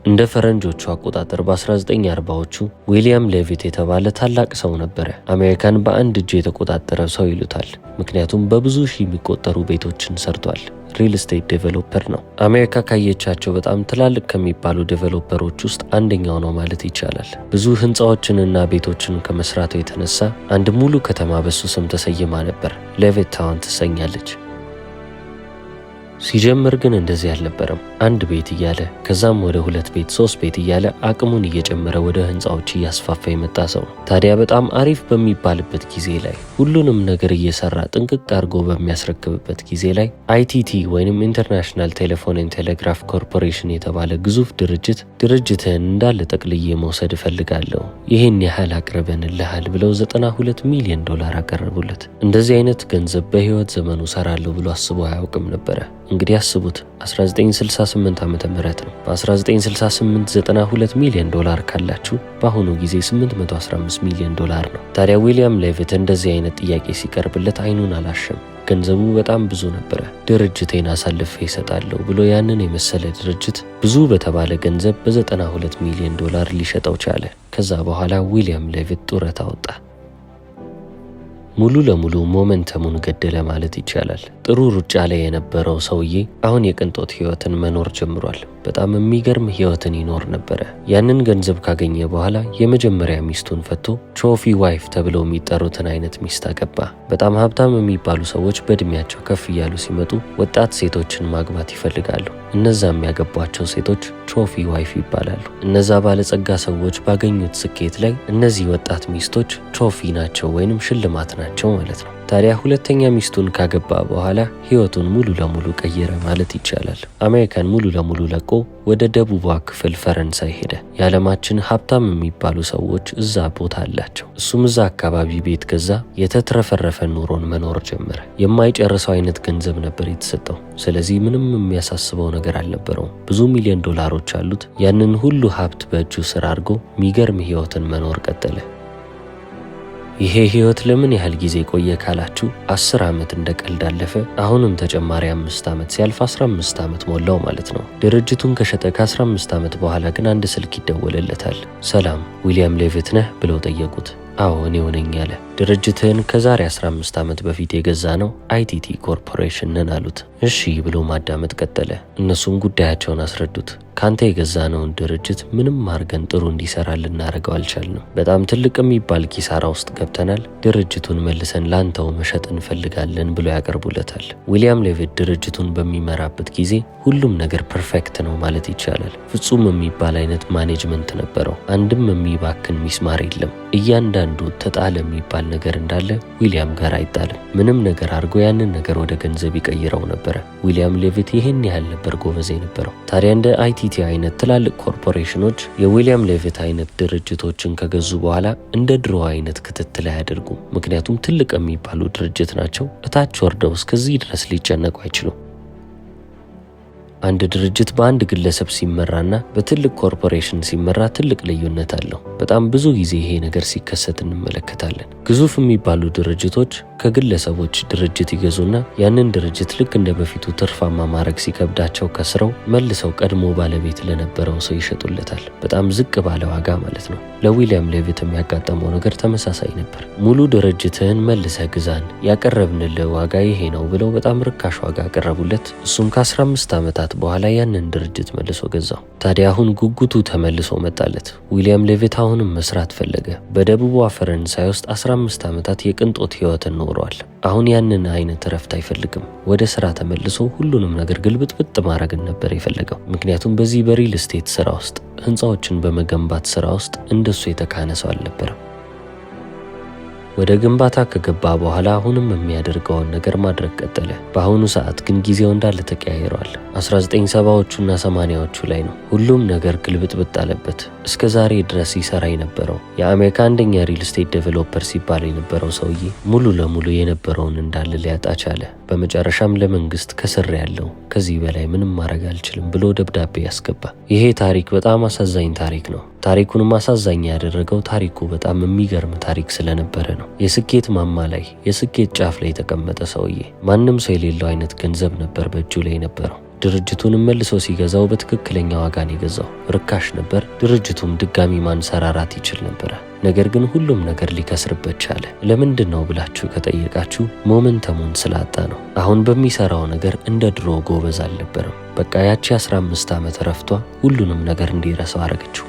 እንደ ፈረንጆቹ አቆጣጠር በ1940ዎቹ ዊሊያም ሌቪት የተባለ ታላቅ ሰው ነበረ። አሜሪካን በአንድ እጅ የተቆጣጠረ ሰው ይሉታል። ምክንያቱም በብዙ ሺህ የሚቆጠሩ ቤቶችን ሰርቷል። ሪል ስቴት ዴቨሎፐር ነው። አሜሪካ ካየቻቸው በጣም ትላልቅ ከሚባሉ ዴቨሎፐሮች ውስጥ አንደኛው ነው ማለት ይቻላል። ብዙ ህንፃዎችንና ቤቶችን ከመስራቱ የተነሳ አንድ ሙሉ ከተማ በሱ ስም ተሰይማ ነበር። ሌቪት ታውን ትሰኛለች። ሲጀምር ግን እንደዚህ አልነበረም። አንድ ቤት እያለ ከዛም ወደ 2 ቤት 3 ቤት እያለ አቅሙን እየጨመረ ወደ ህንፃዎች እያስፋፋ የመጣ ሰው ነው። ታዲያ በጣም አሪፍ በሚባልበት ጊዜ ላይ ሁሉንም ነገር እየሰራ ጥንቅቅ አድርጎ በሚያስረክብበት ጊዜ ላይ አይቲቲ ወይንም ኢንተርናሽናል ቴሌፎን ኤንድ ቴሌግራፍ ኮርፖሬሽን የተባለ ግዙፍ ድርጅትህን እንዳለ ጠቅልዬ መውሰድ እፈልጋለሁ፣ ይህን ያህል አቅርበንልሃል ብለው $92 ሚሊዮን አቀረቡለት። እንደዚህ አይነት ገንዘብ በህይወት ዘመኑ ሰራለሁ ብሎ አስቦ አያውቅም ነበረ። እንግዲህ አስቡት 1968 ዓመተ ምህረት ነው። በ1968 $92 ሚሊዮን ካላችሁ በአሁኑ ጊዜ $815 ሚሊዮን ነው። ታዲያ ዊሊያም ሌቪት እንደዚህ አይነት ጥያቄ ሲቀርብለት አይኑን አላሸም። ገንዘቡ በጣም ብዙ ነበረ። ድርጅቴን አሳልፌ እሰጣለሁ ብሎ ያንን የመሰለ ድርጅት ብዙ በተባለ ገንዘብ በ92 ሚሊዮን ሊሸጠው ቻለ። ከዛ በኋላ ዊሊያም ሌቪት ጡረታ ወጣ። ሙሉ ለሙሉ ሞመንተሙን ገደለ ማለት ይቻላል። ጥሩ ሩጫ ላይ የነበረው ሰውዬ አሁን የቅንጦት ህይወትን መኖር ጀምሯል። በጣም የሚገርም ህይወትን ይኖር ነበረ። ያንን ገንዘብ ካገኘ በኋላ የመጀመሪያ ሚስቱን ፈቶ ትሮፊ ዋይፍ ተብለው የሚጠሩትን አይነት ሚስት አገባ። በጣም ሀብታም የሚባሉ ሰዎች በእድሜያቸው ከፍ እያሉ ሲመጡ ወጣት ሴቶችን ማግባት ይፈልጋሉ። እነዛ የሚያገቧቸው ሴቶች ትሮፊ ዋይፍ ይባላሉ። እነዛ ባለጸጋ ሰዎች ባገኙት ስኬት ላይ እነዚህ ወጣት ሚስቶች ትሮፊ ናቸው ወይንም ሽልማት ናቸው ማለት ነው። ታዲያ ሁለተኛ ሚስቱን ካገባ በኋላ ህይወቱን ሙሉ ለሙሉ ቀየረ ማለት ይቻላል። አሜሪካን ሙሉ ለሙሉ ለቆ ወደ ደቡቧ ክፍል ፈረንሳይ ሄደ። የዓለማችን ሀብታም የሚባሉ ሰዎች እዛ ቦታ አላቸው። እሱም እዛ አካባቢ ቤት ገዛ። የተትረፈረፈ ኑሮን መኖር ጀመረ። የማይጨርሰው አይነት ገንዘብ ነበር የተሰጠው። ስለዚህ ምንም የሚያሳስበው ነገር አልነበረውም። ብዙ ሚሊዮን ዶላሮች አሉት። ያንን ሁሉ ሀብት በእጁ ስር አድርጎ የሚገርም ህይወትን መኖር ቀጠለ። ይሄ ህይወት ለምን ያህል ጊዜ ቆየ ካላችሁ 10 ዓመት እንደ ቀልድ አለፈ። አሁንም ተጨማሪ 5 ዓመት ሲያልፍ 15 ዓመት ሞላው ማለት ነው። ድርጅቱን ከሸጠ ከ15 ዓመት በኋላ ግን አንድ ስልክ ይደወልለታል። ሰላም ዊሊያም ሌቪት ነህ ብለው ጠየቁት። አዎ እኔው ነኝ አለ። ድርጅትህን ከዛሬ 15 ዓመት በፊት የገዛ ነው አይቲቲ ኮርፖሬሽን ነን አሉት። እሺ ብሎ ማዳመጥ ቀጠለ። እነሱም ጉዳያቸውን አስረዱት። ካንተ የገዛነውን ድርጅት ምንም አርገን ጥሩ እንዲሰራ ልናደርገው አልቻልንም። በጣም ትልቅ የሚባል ኪሳራ ውስጥ ገብተናል። ድርጅቱን መልሰን ላንተው መሸጥ እንፈልጋለን ብሎ ያቀርቡለታል። ዊሊያም ሌቪት ድርጅቱን በሚመራበት ጊዜ ሁሉም ነገር ፐርፌክት ነው ማለት ይቻላል። ፍጹም የሚባል አይነት ማኔጅመንት ነበረው። አንድም የሚባክን ሚስማር የለም። እያንዳንዱ ተጣለ የሚባል ነገር እንዳለ ዊሊያም ጋር አይጣልም። ምንም ነገር አድርጎ ያንን ነገር ወደ ገንዘብ ይቀይረው ነበረ። ዊሊያም ሌቪት ይህን ያህል ነበር ጎበዝ የነበረው። ታዲያ እንደ አይቲቲ አይነት ትላልቅ ኮርፖሬሽኖች የዊሊያም ሌቪት አይነት ድርጅቶችን ከገዙ በኋላ እንደ ድሮ አይነት ክትትል አያደርጉም። ምክንያቱም ትልቅ የሚባሉ ድርጅት ናቸው። እታች ወርደው እስከዚህ ድረስ ሊጨነቁ አይችሉም። አንድ ድርጅት በአንድ ግለሰብ ሲመራና በትልቅ ኮርፖሬሽን ሲመራ ትልቅ ልዩነት አለው። በጣም ብዙ ጊዜ ይሄ ነገር ሲከሰት እንመለከታለን። ግዙፍ የሚባሉ ድርጅቶች ከግለሰቦች ድርጅት ይገዙና ያንን ድርጅት ልክ እንደ በፊቱ ትርፋማ ማድረግ ሲከብዳቸው ከስረው መልሰው ቀድሞ ባለቤት ለነበረው ሰው ይሸጡለታል። በጣም ዝቅ ባለ ዋጋ ማለት ነው። ለዊሊያም ሌቪት የሚያጋጠመው ነገር ተመሳሳይ ነበር። ሙሉ ድርጅትህን መልሰህ ግዛን፣ ያቀረብንልህ ዋጋ ይሄ ነው ብለው በጣም ርካሽ ዋጋ አቀረቡለት። እሱም ከ15 ዓመታት በኋላ ያንን ድርጅት መልሶ ገዛው። ታዲያ አሁን ጉጉቱ ተመልሶ መጣለት። ዊሊያም ሌቪት አሁንም መስራት ፈለገ። በደቡቧ ፈረንሳይ ውስጥ 15 ዓመታት የቅንጦት ህይወትን ኖሯል። አሁን ያንን አይነት እረፍት አይፈልግም። ወደ ስራ ተመልሶ ሁሉንም ነገር ግልብጥብጥ ማድረግን ነበር የፈለገው። ምክንያቱም በዚህ በሪል ስቴት ስራ ውስጥ ህንፃዎችን በመገንባት ስራ ውስጥ እንደሱ የተካነ ሰው አልነበረም። ወደ ግንባታ ከገባ በኋላ አሁንም የሚያደርገውን ነገር ማድረግ ቀጠለ። በአሁኑ ሰዓት ግን ጊዜው እንዳለ ተቀያይሯል። 1970ዎቹና 80ዎቹ ላይ ነው። ሁሉም ነገር ግልብጥብጥ አለበት። እስከ ዛሬ ድረስ ይሰራ የነበረው የአሜሪካ አንደኛ ሪል ስቴት ዴቨሎፐር ሲባል የነበረው ሰውዬ ሙሉ ለሙሉ የነበረውን እንዳለ ሊያጣ ቻለ። በመጨረሻም ለመንግስት ከስር ያለው ከዚህ በላይ ምንም ማድረግ አልችልም ብሎ ደብዳቤ ያስገባ። ይሄ ታሪክ በጣም አሳዛኝ ታሪክ ነው። ታሪኩንም አሳዛኝ ያደረገው ታሪኩ በጣም የሚገርም ታሪክ ስለነበረ ነው። የስኬት ማማ ላይ የስኬት ጫፍ ላይ የተቀመጠ ሰውዬ፣ ማንም ሰው የሌለው አይነት ገንዘብ ነበር በእጁ ላይ ነበረው። ድርጅቱንም መልሶ ሲገዛው በትክክለኛ ዋጋ ነው የገዛው። ርካሽ ነበር። ድርጅቱም ድጋሚ ማንሰራራት ይችል ነበረ። ነገር ግን ሁሉም ነገር ሊከስርበት ቻለ። ለምንድን ነው ብላችሁ ከጠየቃችሁ ሞመንተሙን ስላጣ ነው። አሁን በሚሰራው ነገር እንደ ድሮ ጎበዝ አልነበረም። በቃ ያቺ 15 ዓመት ረፍቷ ሁሉንም ነገር እንዲረሳው አረገችው።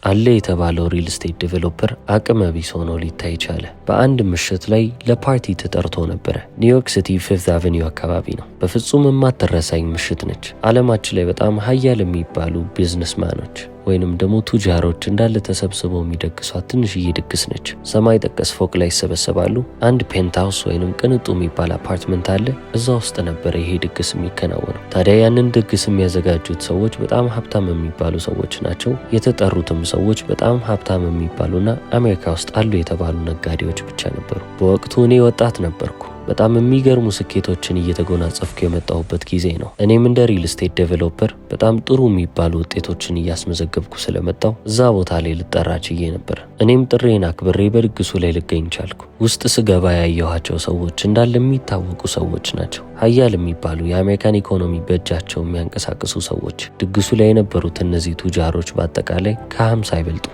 አለ የተባለው ሪል ስቴት ዴቨሎፐር አቅመ ቢስ ሆኖ ሊታይ ቻለ። በአንድ ምሽት ላይ ለፓርቲ ተጠርቶ ነበረ። ኒውዮርክ ሲቲ ፊፍዝ አቨኒው አካባቢ ነው። በፍጹም የማትረሳኝ ምሽት ነች። ዓለማችን ላይ በጣም ሀያል የሚባሉ ቢዝነስማኖች ወይንም ደግሞ ቱጃሮች እንዳለ ተሰብስበው የሚደግሷት ትንሽዬ ድግስ ነች። ሰማይ ጠቀስ ፎቅ ላይ ይሰበሰባሉ። አንድ ፔንትሃውስ ወይንም ቅንጡ የሚባል አፓርትመንት አለ። እዛ ውስጥ ነበረ ይሄ ድግስ የሚከናወነው። ታዲያ ያንን ድግስ የሚያዘጋጁት ሰዎች በጣም ሀብታም የሚባሉ ሰዎች ናቸው። የተጠሩትም ሰዎች በጣም ሀብታም የሚባሉና አሜሪካ ውስጥ አሉ የተባሉ ነጋዴዎች ብቻ ነበሩ። በወቅቱ እኔ ወጣት ነበርኩ። በጣም የሚገርሙ ስኬቶችን እየተጎናጸፍኩ የመጣሁበት ጊዜ ነው። እኔም እንደ ሪል ስቴት ዴቨሎፐር በጣም ጥሩ የሚባሉ ውጤቶችን እያስመዘገብኩ ስለመጣው እዛ ቦታ ላይ ልጠራ ችዬ ነበር። እኔም ጥሬን አክብሬ በድግሱ ላይ ልገኝ ቻልኩ። ውስጥ ስገባ ያየኋቸው ሰዎች እንዳለ የሚታወቁ ሰዎች ናቸው። ሀያል የሚባሉ የአሜሪካን ኢኮኖሚ በእጃቸው የሚያንቀሳቅሱ ሰዎች። ድግሱ ላይ የነበሩት እነዚህ ቱጃሮች በአጠቃላይ ከ50 አይበልጡ።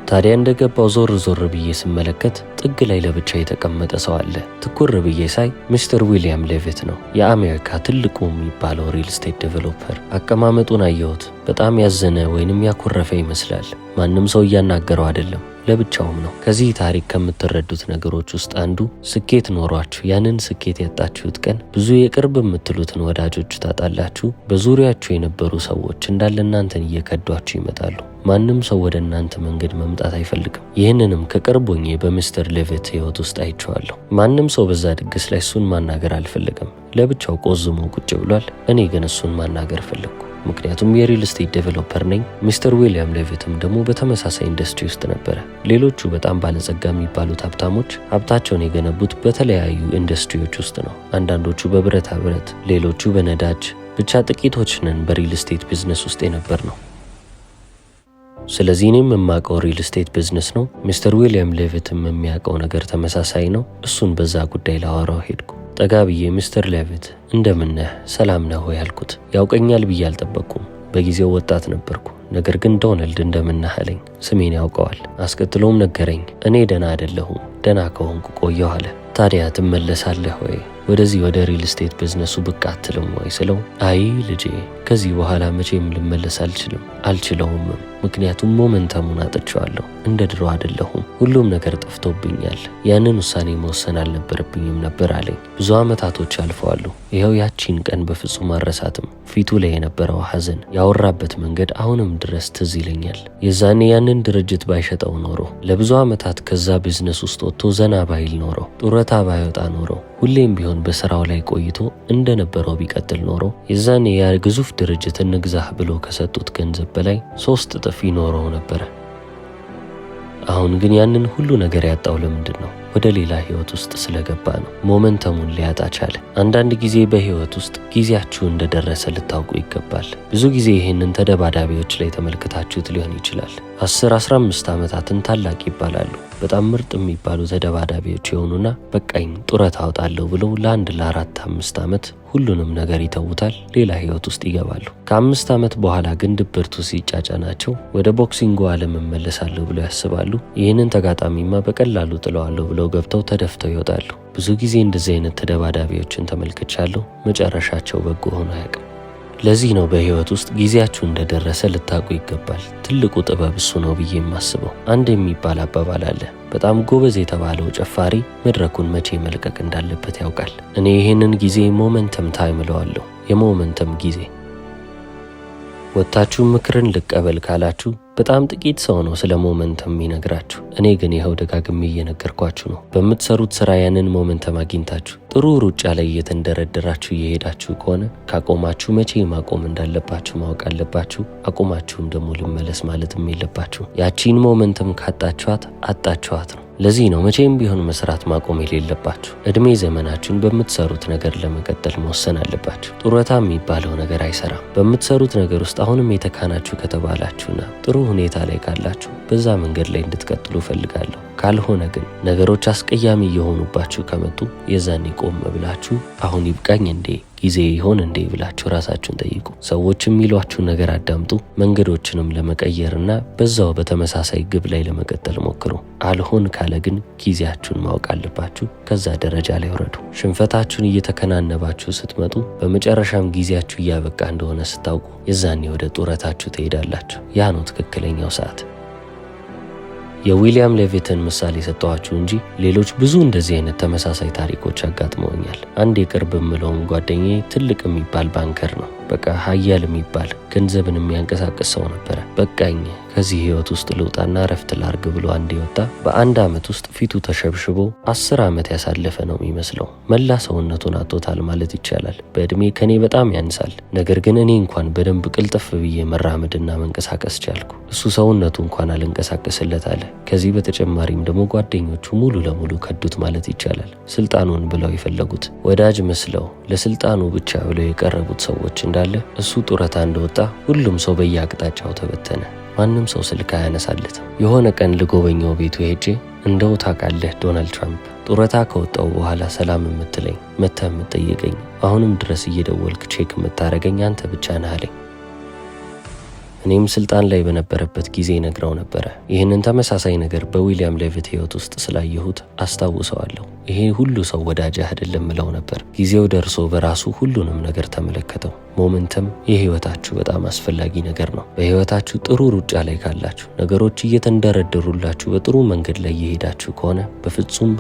ታዲያ እንደገባው ዞር ብዬ ስመለከት ጥግ ላይ ለብቻ የተቀመጠ ሰው አለ። ትኩር ብዬ ሳይ ሚስተር ዊሊያም ሌቪት ነው፣ የአሜሪካ ትልቁ የሚባለው ሪል ስቴት ዴቨሎፐር። አቀማመጡን አየሁት። በጣም ያዘነ ወይንም ያኮረፈ ይመስላል። ማንም ሰው እያናገረው አይደለም፣ ለብቻውም ነው። ከዚህ ታሪክ ከምትረዱት ነገሮች ውስጥ አንዱ ስኬት ኖሯችሁ ያንን ስኬት ያጣችሁት ቀን ብዙ የቅርብ የምትሉትን ወዳጆች ታጣላችሁ። በዙሪያችሁ የነበሩ ሰዎች እንዳለ እናንተን እየከዷችሁ ይመጣሉ። ማንም ሰው ወደ እናንተ መንገድ መምጣት አይፈልግም። ይህንንም ከቅርብ ሆኜ በሚስተር ሌቪት ህይወት ውስጥ አይቼዋለሁ። ማንም ሰው በዛ ድግስ ላይ እሱን ማናገር አልፈለገም። ለብቻው ቆዝሞ ቁጭ ብሏል። እኔ ግን እሱን ማናገር ፈለግኩ። ምክንያቱም የሪል ስቴት ዴቨሎፐር ነኝ። ሚስተር ዊሊያም ሌቪትም ደግሞ በተመሳሳይ ኢንዱስትሪ ውስጥ ነበረ። ሌሎቹ በጣም ባለጸጋ የሚባሉት ሀብታሞች ሀብታቸውን የገነቡት በተለያዩ ኢንዱስትሪዎች ውስጥ ነው። አንዳንዶቹ በብረታ ብረት፣ ሌሎቹ በነዳጅ፣ ብቻ ጥቂቶች ነን በሪል ስቴት ቢዝነስ ውስጥ የነበር ነው። ስለዚህ እኔም የማውቀው ሪል ስቴት ቢዝነስ ነው። ሚስተር ዊሊያም ሌቪትም የሚያውቀው ነገር ተመሳሳይ ነው። እሱን በዛ ጉዳይ ላወራው ሄድኩ። ጠጋ ብዬ ሚስተር ሌቪት እንደምን ነህ፣ ሰላም ነህ ወይ አልኩት። ያውቀኛል ብዬ አልጠበቅኩም። በጊዜው ወጣት ነበርኩ። ነገር ግን ዶናልድ እንደምን ነህ አለኝ። ስሜን ያውቀዋል። አስከትሎም ነገረኝ። እኔ ደህና አይደለሁም፣ ደህና ከሆንኩ ቆየሁ አለ። ታዲያ ትመለሳለህ ወይ ወደዚህ ወደ ሪል ስቴት ቢዝነሱ ብቅ አትልም ወይ ስለው፣ አይ ልጄ ከዚህ በኋላ መቼም ልመለስ አልችለውም። ምክንያቱም ሞመንተሙን አጥቼዋለሁ። እንደ ድሮ አይደለሁም። ሁሉም ነገር ጠፍቶብኛል። ያንን ውሳኔ መወሰን አልነበረብኝም ነበር አለኝ። ብዙ ዓመታቶች አልፈዋል። ይኸው ያቺን ቀን በፍጹም አረሳትም። ፊቱ ላይ የነበረው ሐዘን፣ ያወራበት መንገድ አሁንም ድረስ ትዝ ይለኛል። የዛኔ ያንን ድርጅት ባይሸጠው ኖሮ፣ ለብዙ ዓመታት ከዛ ቢዝነስ ውስጥ ወጥቶ ዘና ባይል ኖሮ፣ ጡረታ ባይወጣ ኖሮ፣ ሁሌም ቢሆን በስራው ላይ ቆይቶ እንደነበረው ቢቀጥል ኖሮ የዛኔ ያ ግዙፍ ድርጅት እንግዛህ ብሎ ከሰጡት ገንዘብ በላይ 3 እጥፍ ይኖረው ነበረ። አሁን ግን ያንን ሁሉ ነገር ያጣው ለምንድን ነው? ወደ ሌላ ህይወት ውስጥ ስለገባ ነው። ሞመንተሙን ሊያጣ ቻለ። አንዳንድ ጊዜ በህይወት ውስጥ ጊዜያችሁ እንደደረሰ ልታውቁ ይገባል። ብዙ ጊዜ ይህንን ተደባዳቢዎች ላይ ተመልክታችሁት ሊሆን ይችላል። 10-15 ዓመታትን ታላቅ ይባላሉ። በጣም ምርጥ የሚባሉ ተደባዳቢዎች የሆኑና በቃኝ ጡረታ አውጣለሁ ብለው ለ4-5 ዓመት ሁሉንም ነገር ይተውታል። ሌላ ህይወት ውስጥ ይገባሉ። ከ5 ዓመት በኋላ ግን ድብርቱ ሲጫጫናቸው ወደ ቦክሲንጉ ዓለም እመለሳለሁ ብለው ያስባሉ። ይህንን ተጋጣሚማ በቀላሉ ጥለዋለሁ ብለው ገብተው ተደፍተው ይወጣሉ። ብዙ ጊዜ እንደዚህ አይነት ተደባዳቢዎችን ተመልክቻለሁ። መጨረሻቸው በጎ ሆኖ አያውቅም። ለዚህ ነው በህይወት ውስጥ ጊዜያችሁ እንደደረሰ ልታውቁ ይገባል። ትልቁ ጥበብ እሱ ነው ብዬ የማስበው። አንድ የሚባል አባባል አለ። በጣም ጎበዝ የተባለው ጨፋሪ መድረኩን መቼ መልቀቅ እንዳለበት ያውቃል። እኔ ይህንን ጊዜ ሞመንተም ታይም እለዋለሁ። የሞመንተም ጊዜ። ወጥታችሁ ምክርን ልቀበል ካላችሁ በጣም ጥቂት ሰው ነው ስለ ሞመንተም የሚነግራችሁ። እኔ ግን ይኸው ደጋግሜ እየነገርኳችሁ ነው። በምትሰሩት ስራ ያንን ሞመንተም አግኝታችሁ ጥሩ ሩጫ ላይ እየተንደረደራችሁ እየሄዳችሁ ከሆነ ካቆማችሁ መቼ ማቆም እንዳለባችሁ ማወቅ አለባችሁ። አቆማችሁም ደግሞ ልመለስ ማለትም የለባችሁ። ያቺን ሞመንተም ካጣችኋት አጣችኋት ነው። ለዚህ ነው መቼም ቢሆን መስራት ማቆም የሌለባችሁ። እድሜ ዘመናችሁን በምትሰሩት ነገር ለመቀጠል መወሰን አለባችሁ። ጡረታ የሚባለው ነገር አይሰራም። በምትሰሩት ነገር ውስጥ አሁንም የተካናችሁ ከተባላችሁና ጥሩ ሁኔታ ላይ ካላችሁ በዛ መንገድ ላይ እንድትቀጥሉ ፈልጋለሁ። ካልሆነ ግን ነገሮች አስቀያሚ እየሆኑባችሁ ከመጡ የዛኔ ቆም ብላችሁ አሁን ይብቃኝ እንዴ ጊዜ ይሆን እንዴ ብላችሁ ራሳችሁን ጠይቁ። ሰዎች የሚሏችሁን ነገር አዳምጡ። መንገዶችንም ለመቀየርና በዛው በተመሳሳይ ግብ ላይ ለመቀጠል ሞክሩ። አልሆን ካለ ግን ጊዜያችሁን ማወቅ አለባችሁ። ከዛ ደረጃ ላይ ወረዱ። ሽንፈታችሁን እየተከናነባችሁ ስትመጡ በመጨረሻም ጊዜያችሁ እያበቃ እንደሆነ ስታውቁ የዛኔ ወደ ጡረታችሁ ትሄዳላችሁ። ያ ነው ትክክለኛው ሰዓት። የዊሊያም ሌቪትን ምሳሌ ሰጠኋችሁ እንጂ ሌሎች ብዙ እንደዚህ አይነት ተመሳሳይ ታሪኮች አጋጥመውኛል። አንድ የቅርብ የምለውም ጓደኛዬ ትልቅ የሚባል ባንከር ነው። በቃ ሀያል የሚባል ገንዘብን የሚያንቀሳቅስ ሰው ነበረ። በቃኝ ከዚህ ህይወት ውስጥ ልውጣና ረፍት ላርግ ብሎ አንድ ወጣ። በአንድ ዓመት ውስጥ ፊቱ ተሸብሽቦ 10 ዓመት ያሳለፈ ነው የሚመስለው። መላ ሰውነቱን አጥቶታል ማለት ይቻላል። በእድሜ ከኔ በጣም ያንሳል። ነገር ግን እኔ እንኳን በደንብ ቅልጥፍ ብዬ መራመድና መንቀሳቀስ ቻልኩ። እሱ ሰውነቱ እንኳን አልንቀሳቀስለት አለ። ከዚህ በተጨማሪም ደግሞ ጓደኞቹ ሙሉ ለሙሉ ከዱት ማለት ይቻላል። ስልጣኑን ብለው የፈለጉት ወዳጅ መስለው ለስልጣኑ ብቻ ብለው የቀረቡት ሰዎች እንዳለ እሱ ጡረታ እንደወጣ ሁሉም ሰው በየአቅጣጫው ተበተነ። ማንም ሰው ስልክ አያነሳለትም። የሆነ ቀን ልጎበኘው ቤቱ ሄጄ እንደው ታውቃለህ ዶናልድ ትራምፕ ጡረታ ከወጣው በኋላ ሰላም የምትለኝ መተህ የምትጠይቀኝ አሁንም ድረስ እየደወልክ ቼክ የምታረገኝ አንተ ብቻ ነህ አለኝ። እኔም ስልጣን ላይ በነበረበት ጊዜ ነግረው ነበረ። ይህንን ተመሳሳይ ነገር በዊሊያም ሌቪት ህይወት ውስጥ ስላየሁት አስታውሰዋለሁ። ይሄ ሁሉ ሰው ወዳጅህ አይደለም ምለው ነበር። ጊዜው ደርሶ በራሱ ሁሉንም ነገር ተመለከተው። ሞመንተም የህይወታችሁ በጣም አስፈላጊ ነገር ነው። በህይወታችሁ ጥሩ ሩጫ ላይ ካላችሁ፣ ነገሮች እየተንደረደሩላችሁ በጥሩ መንገድ ላይ እየሄዳችሁ ከሆነ በፍጹም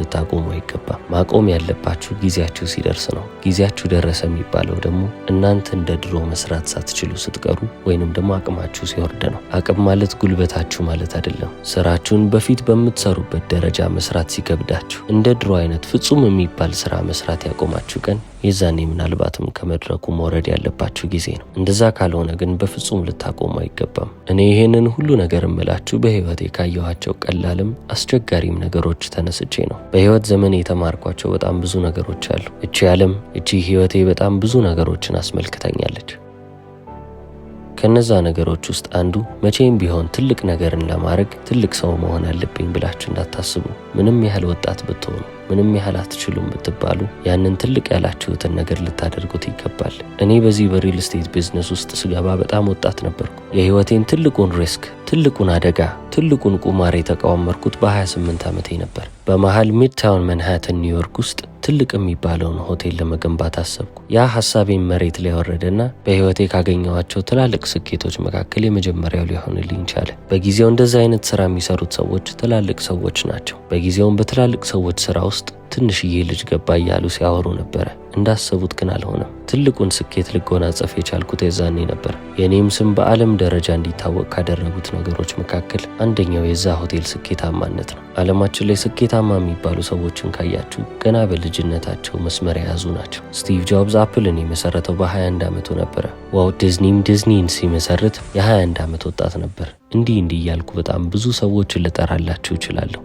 ልታቆሙ አይገባም። ማቆም ያለባችሁ ጊዜያችሁ ሲደርስ ነው። ጊዜያችሁ ደረሰ የሚባለው ደግሞ እናንተ እንደ ድሮ መስራት ሳትችሉ ስትቀሩ ወይንም ደግሞ አቅማችሁ ሲወርድ ነው። አቅም ማለት ጉልበታችሁ ማለት አይደለም። ስራችሁን በፊት በምትሰሩበት ደረጃ መስራት ሲከብዳችሁ እንደ ድሮ አይነት ፍጹም የሚባል ስራ መስራት ያቆማችሁ ቀን የዛኔ ምናልባትም ከመድረኩ መውረድ ያለባችሁ ጊዜ ነው። እንደዛ ካልሆነ ግን በፍጹም ልታቆሙ አይገባም። እኔ ይሄንን ሁሉ ነገር እምላችሁ በህይወቴ ካየኋቸው ቀላልም አስቸጋሪም ነገሮች ተነስቼ ነው። በህይወት ዘመኔ የተማርኳቸው በጣም ብዙ ነገሮች አሉ። እቺ ዓለም እቺ ህይወቴ በጣም ብዙ ነገሮችን አስመልክተኛለች። ከነዛ ነገሮች ውስጥ አንዱ መቼም ቢሆን ትልቅ ነገርን ለማድረግ ትልቅ ሰው መሆን አለብኝ ብላችሁ እንዳታስቡ። ምንም ያህል ወጣት ብትሆኑ፣ ምንም ያህል አትችሉም ብትባሉ ያንን ትልቅ ያላችሁትን ነገር ልታደርጉት ይገባል። እኔ በዚህ በሪል ስቴት ቢዝነስ ውስጥ ስገባ በጣም ወጣት ነበርኩ። የህይወቴን ትልቁን ሪስክ፣ ትልቁን አደጋ፣ ትልቁን ቁማር የተቃወመርኩት በ28 ዓመቴ ነበር። በመሃል ሚድታውን መንሃተን ኒውዮርክ ውስጥ ትልቅ የሚባለውን ሆቴል ለመገንባት አሰብኩ። ያ ሐሳቤን መሬት ላይ ወረደና በህይወቴ ካገኘኋቸው ትላልቅ ስኬቶች መካከል የመጀመሪያው ሊሆንልኝ ቻለ። በጊዜው እንደዛ አይነት ስራ የሚሰሩት ሰዎች ትላልቅ ሰዎች ናቸው። በጊዜውም በትላልቅ ሰዎች ስራ ውስጥ ትንሽዬ ልጅ ገባ እያሉ ሲያወሩ ነበረ። እንዳሰቡት ግን አልሆነም። ትልቁን ስኬት ልጎናጸፍ የቻልኩት የዛኔ ነበር። የኔም ስም በዓለም ደረጃ እንዲታወቅ ካደረጉት ነገሮች መካከል አንደኛው የዛ ሆቴል ስኬታማነት ነው። ዓለማችን ላይ ስኬታማ የሚባሉ ሰዎችን ካያችሁ ገና በልጅነታቸው መስመር የያዙ ናቸው። ስቲቭ ጆብስ አፕልን የመሰረተው በ21 ዓመቱ ነበረ። ዋልት ዲዝኒም ዲዝኒን ሲመሰርት የ21 ዓመት ወጣት ነበር። እንዲህ እያልኩ በጣም ብዙ ሰዎችን ልጠራላችሁ እችላለሁ።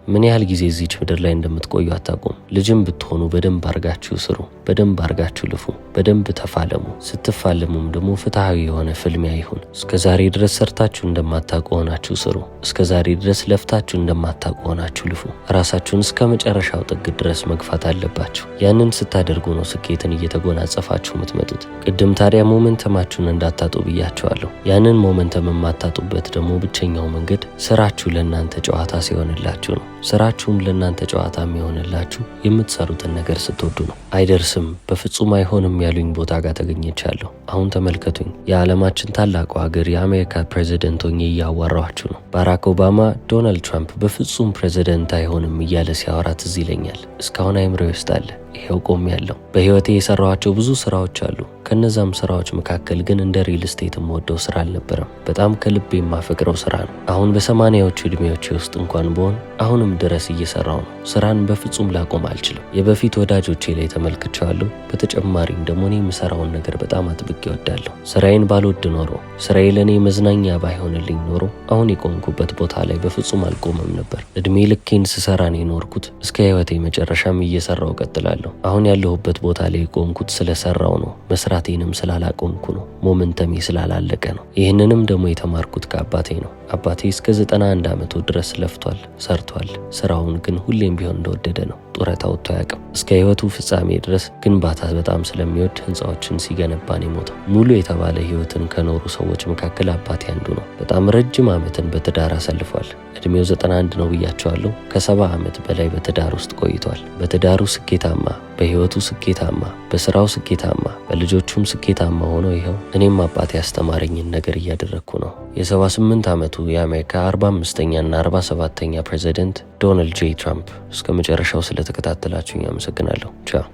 ምን ያህል ጊዜ እዚች ምድር ላይ እንደምትቆዩ አታውቁም። ልጅም ብትሆኑ በደንብ አርጋችሁ ስሩ፣ በደንብ አርጋችሁ ልፉ፣ በደንብ ተፋለሙ። ስትፋለሙም ደግሞ ፍትሃዊ የሆነ ፍልሚያ ይሁን። እስከዛሬ ድረስ ሰርታችሁ እንደማታውቁ ሆናችሁ ስሩ። እስከዛሬ ድረስ ለፍታችሁ እንደማታውቁ ሆናችሁ ልፉ። ራሳችሁን እስከ መጨረሻው ጥግ ድረስ መግፋት አለባችሁ። ያንን ስታደርጉ ነው ስኬትን እየተጎናጸፋችሁ የምትመጡት። ቅድም ታዲያ ሞመንተማችሁን እንዳታጡ ብያችኋለሁ። ያንን ሞመንተም የማታጡበት ደግሞ ብቸኛው መንገድ ስራችሁ ለእናንተ ጨዋታ ሲሆንላችሁ ነው። ስራችሁም ለእናንተ ጨዋታ የሚሆንላችሁ የምትሰሩትን ነገር ስትወዱ ነው። አይደርስም፣ በፍጹም አይሆንም ያሉኝ ቦታ ጋር ተገኝቻለሁ። አሁን ተመልከቱኝ። የዓለማችን ታላቁ ሀገር የአሜሪካ ፕሬዚደንት ሆኜ እያዋራኋችሁ ነው። ባራክ ኦባማ ዶናልድ ትራምፕ በፍጹም ፕሬዚደንት አይሆንም እያለ ሲያወራ ትዝ ይለኛል። እስካሁን አይምሮዬ ውስጥ አለ። ይሄው ቆም ያለው በህይወቴ የሰራኋቸው ብዙ ስራዎች አሉ። ከነዛም ስራዎች መካከል ግን እንደ ሪል ስቴት የምወደው ስራ አልነበረም። በጣም ከልብ የማፈቅረው ስራ ነው። አሁን በ80ዎቹ ዕድሜዎቼ ውስጥ እንኳን ብሆን አሁንም ድረስ እየሰራው ነው። ስራን በፍጹም ላቆም አልችልም። የበፊት ወዳጆቼ ላይ ተመልክቻለሁ። በተጨማሪም ደግሞ እኔ የምሰራውን ነገር በጣም አጥብቄ እወዳለሁ። ስራዬን ባልወድ ኖሮ፣ ስራዬ ለእኔ መዝናኛ ባይሆንልኝ ኖሮ አሁን የቆምኩበት ቦታ ላይ በፍጹም አልቆምም ነበር። እድሜ ልኬን ስሰራን የኖርኩት እስከ ህይወቴ መጨረሻም እየሰራው ቀጥላለሁ። አሁን ያለሁበት ቦታ ላይ የቆምኩት ስለሰራው ነው። መስራቴንም ስላላቆምኩ ነው። ሞመንተሜ ስላላለቀ ነው። ይህንንም ደግሞ የተማርኩት ከአባቴ ነው። አባቴ እስከ 91 ዓመቱ ድረስ ለፍቷል፣ ሰርቷል። ስራውን ግን ሁሌም ቢሆን እንደወደደ ነው። ጡረታ ወጥቶ አያውቅም። እስከ ህይወቱ ፍጻሜ ድረስ ግንባታ በጣም ስለሚወድ ህንፃዎችን ሲገነባ ነው የሞተው። ሙሉ የተባለ ህይወትን ከኖሩ ሰዎች መካከል አባቴ አንዱ ነው። በጣም ረጅም ዓመትን በትዳር አሳልፏል። እድሜው 91 ነው ብያቸዋለሁ። ከ70 ዓመት በላይ በትዳር ውስጥ ቆይቷል። በትዳሩ ስኬታማ፣ በህይወቱ ስኬታማ፣ በስራው ስኬታማ፣ በልጆቹም ስኬታማ ሆኖ ይኸው እኔም አባቴ ያስተማረኝን ነገር እያደረግኩ ነው። የ78 ዓመቱ የአሜሪካ 45ኛና 47ኛ ፕሬዚደንት ዶናልድ ጄ ትራምፕ። እስከ መጨረሻው ስለተከታተላችሁኝ አመሰግናለሁ። ቻው።